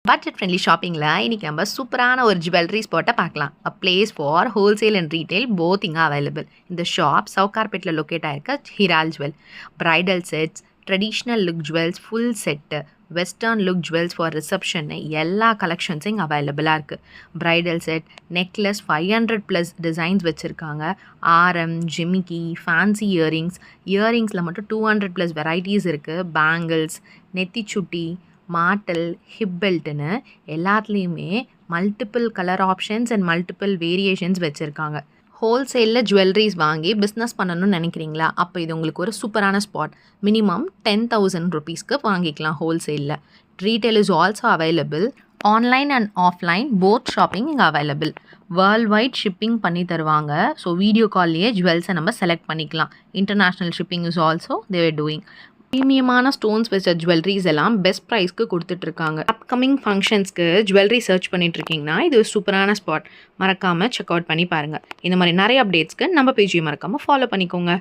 Budget friendly ஷாப்பிங்கில் இன்றைக்கி நம்ம சூப்பரான ஒரு ஜுவல்லரி ஸ்பாட்டை பார்க்கலாம். A place for wholesale and retail both இங்கே அவைலபிள். இந்த ஷாப் சவுகார்பேட்டில் லொக்கேட் ஆயிருக்க Hiral jewel. Bridal sets, traditional look jewels, full set, western look jewels for reception எல்லா கலெக்ஷன்ஸும் இங்கே அவைலபிளாக இருக்குது. பிரைடல் செட், நெக்லஸ் 500+ டிசைன்ஸ் வச்சுருக்காங்க. ஆரம், ஜிமிக்கி, ஃபேன்சி இயரிங்ஸில் மட்டும் 200+ வெரைட்டிஸ் இருக்குது. பேங்கிள்ஸ், நெத்திச்சுட்டி, மாட்டல், ஹிப் பெல்ட்டுன்னு எல்லாத்துலேயுமே multiple colour options and multiple variations வச்சுருக்காங்க. ஹோல்சேலில் ஜுவல்லரிஸ் வாங்கி பிஸ்னஸ் பண்ணணும்னு நினைக்கிறீங்களா? அப்போ இது உங்களுக்கு ஒரு சூப்பரான ஸ்பாட். மினிமம் 10,000 rupeesக்கு வாங்கிக்கலாம் ஹோல்சேலில். Retail is also available. Online and offline both shopping இங்கே அவைலபிள். வேர்ல்ட் வைட் ஷிப்பிங் பண்ணி தருவாங்க. ஸோ வீடியோ கால்லையே ஜுவல்ஸை நம்ம செலக்ட் பண்ணிக்கலாம். International shipping is also there doing. ப்ரீமியமான ஸ்டோன்ஸ் வச்ச ஜுவல்லரிஸ் எல்லாம் பெஸ்ட் ப்ரைஸ்க்கு கொடுத்துட்ருக்காங்க. அப்கமிங் ஃபங்க்ஷன்ஸ்க்கு ஜுவல்லரி சர்ச் பண்ணிட்டுருக்கீங்கன்னா இது ஒரு சூப்பரான ஸ்பாட். மறக்காமல் செக் அவுட் பண்ணி பாருங்கள். இந்த மாதிரி நிறைய அப்டேட்ஸ்க்கு நம்ம பேஜையும் மறக்காமல் ஃபாலோ பண்ணிக்கோங்க.